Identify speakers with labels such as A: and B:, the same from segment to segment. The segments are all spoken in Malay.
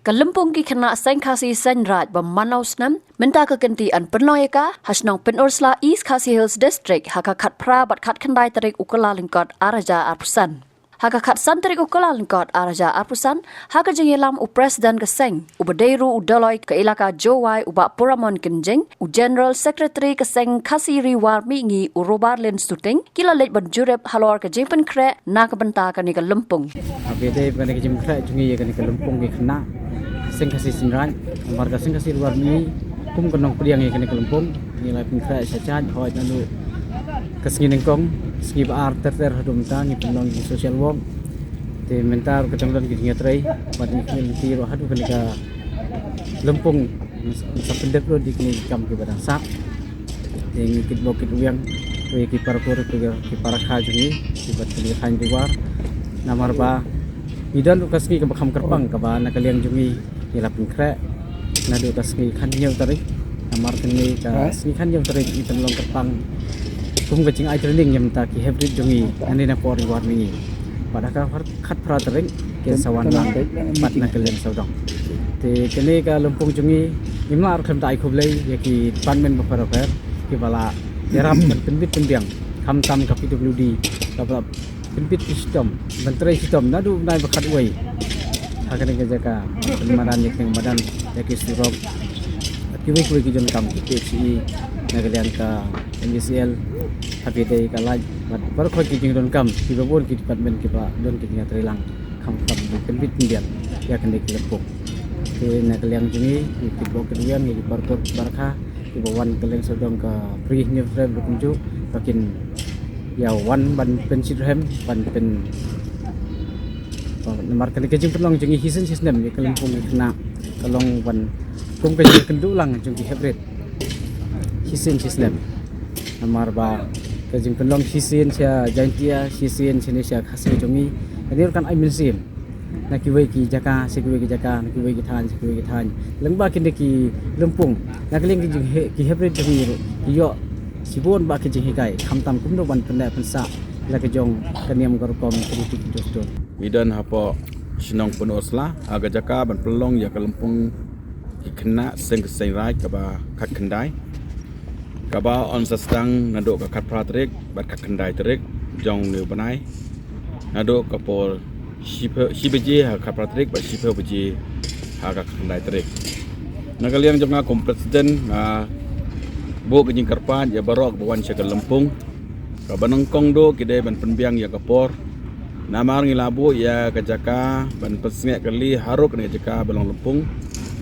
A: Kalempong ki kena seng kasi sen raj bermanau senam minta kegantian penloyaka hasnong Penursla East Khasi Hills District haka khat pra bat khat khandai tarik ukala lingkot araja arpusan. Haka khat san tarik ukala lingkot araja arpusan haka jengelam u presiden keseng ubadeiru udaloi ke ilaka Jowai ubak Puramon Kenjeng u General Secretary keseng Khasi Riwar mingi u Robarlin Suting kila lej berjurep halor ke jempen kre na kebenta kani Kalempong.
B: Beda kani ke jempen kre jungi kani Kalempong ke kena seng Khasi Sinran marga seng Khasi Riwar mingi kum kenong priang kani Kalempong nilai pengkre saja hoi nanu kesini nengkong segi bar ter hadum ta ni penolong di social work te mentar kecanglan gi ngatrai bat ni ki ro hadu kani ka Lempung sapendek ro di kini kam ki badang sak te ni kit bokit uyang we ki parpur ki parakha jungi ki bat ni khan diwar namar ba idan kasmi ka bakham kerpang ka ba nakaliang jungi ila pengkre nadu kasmi khan nyau tarik namar kini ka sni khan nyau tarik i penolong kerpang kum kecing ai training yam ta ki hybrid jungi ani na por reward ni pada ka khat pra tering ke sawan lang pat na kelen saudong te kene ka Lempung jungi imar kham tai khoblei ye ki department ba per ki bala yaram penbit pendiang kham tam ka PWD ka bala penbit system menteri system nadu nai bakhat wei ha kene ke jaka pemaran ye keng badan ye ki surok ki wei ki jon kam ki PCE nagalian ka MCL tapi day kalaj baru kau kijing don kam tiba pun ki department ki pa don ki ngat rilang kam penbit pendiang ya kan ki Lempung ke nagalian jini ki bok keduan ki parkor barkha ki bawan keleng sodong ka free new frame berkunjung makin ya wan ban pensirhem ban pen nomor kali kejing pelong jungi hisen sistem ni Kalempong kena kalong wan kum kejing kendulang jungi hybrid hisen sistem nomor ba kejing pelong hisen sia jantia hisen sini sia khasi jungi ini kan ai minsim nak kiwei ki jaka sekiwei ki jaka nak kiwei ki than lengba kini ki Lempung nak leng ki hybrid jungi ki yo sibon ba kejing hikai khamtam kumno ban penda pensa la kejong kaniam gorkom politik jostor
C: midan hapo sinong Penursla aga jaka ban pelong ya Kalempong ki kena seng seng rai ka ba khat khandai ka ba on sastang nadok ka khat pratrik bat khat khandai trik jong ne banai nadok ka pol shibeje ha khat pratrik bat shipe beje ha ka khandai trik nagaliang jonga kom presiden bo kejing karpan ya barok bawan sia Kalempong ka banengkong do kide ban penbiang ya kapor namar ngilabo ya kajaka ban pesngek kali haruk ni jaka balong Lempung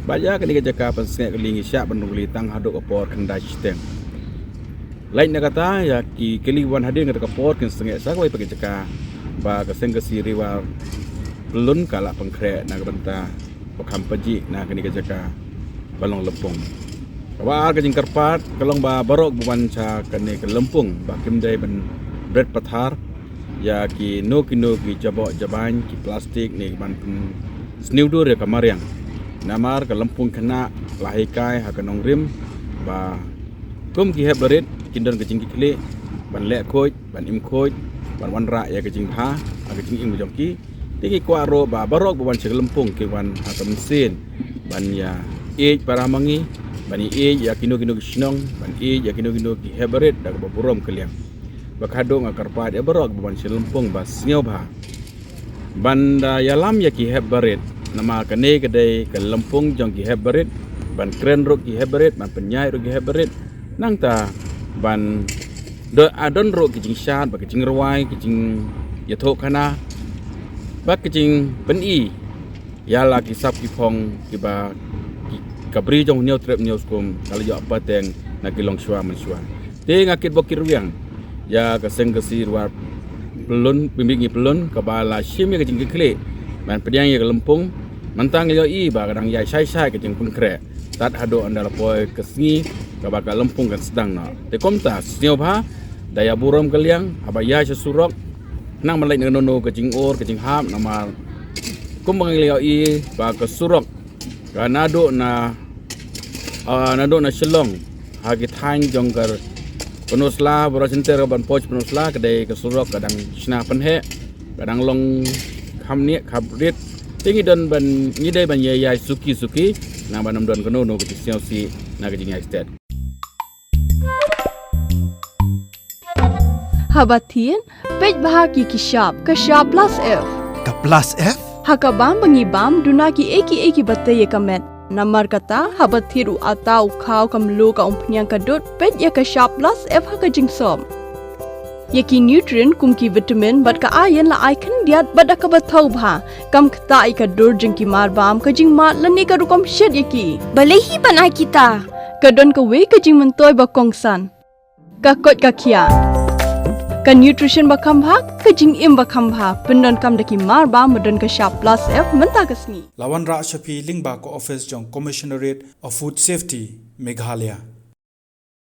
C: baja kini kajaka pesngek kali ngisyak ban kali tang haduk kapor kendai sistem lain nak kata ya ki kali wan hadir ngata kapor kin sengek sakwai pagi jaka ba keseng Khasi Riwar belun kala pengkre na benta pakam peji na kini kajaka balong Lempung Kawal kejing karpat kalong ba barok buwan sa kani Kalempong ba kimday ban bread pathar ya ki no ki jabok jaban ki plastik ni ban sniudo re kamariang namar Kalempong kena lahikai ha kanong rim ba kum ki hebrit kindon kejing ki kle ban lek khoj ban im khoj ban wanra ya kejing ha kejing im jongki tiki kwa ro ba barok buwan sa Kalempong ki wan ha kamsin ban ya para mangi bani ya kino sinong ban ya kino ki hebret dak baburom kaliang bakado ngakarpa ya barok ban Lempung bas nyoba banda yalam ya ki hebret nama kane kedai ke Lempung jong ki hebret ban kren ro ki hebret ban penyai ro ki hebret nang ta ban do adon ro ki jing syat ba ki jing ruai ki jing yathok kana ba ki jing peni yala ki sap ki phong ki ba kabri jong neo trip neo skum kalau jo apa teng nak kilong shwa menshwa te ngakit bokir wiang ya keseng Khasi Riwar pelun bimbingi pelun kabala shim ya kejing kle man pediang ya Kalempong mantang yo i ba kadang ya sai kejing pengkre tat hado andal poi kesngi kabaka Lempung kan sedang na te komta sneo ba daya burom kaliang abaya sesurok nang malai nono kejing or kejing ham nama kumbang yo i ba kesurok nado na Shillong hagi thang jongkar Penursla berasenter ban poj Penursla kedai kesurok kadang sna penhe kadang long khamni khabrit tinggi don ban ngidai ban yai suki na banam don kono no ke si na ke jingai state
D: Habatin pej bahagi kishab kashab plus F
E: Ka plus F?
D: hakabam bangibam dunaki eki bataye kamet namar kata habathiru atau kau kamlu ka umpnyang kadut pej ya kashab plus F hakajingsom Yaki nutrient kumki vitamin bat ka ayan la icon diat bat ka bathau bha kam khta ka dur jingki mar bam ka jing mat lani ka rukom shed yaki balehi banai kita ka don ka we ka jing mentoy ba kongsan ka kot ka khia ka nutrition ba kham bha ka jing im ba kham bha pendon kam daki mar bam modon ka sharp plus F menta kasni
E: Lawan Ra Shafi Lingba ko office jong Commissionerate of Food Safety Meghalaya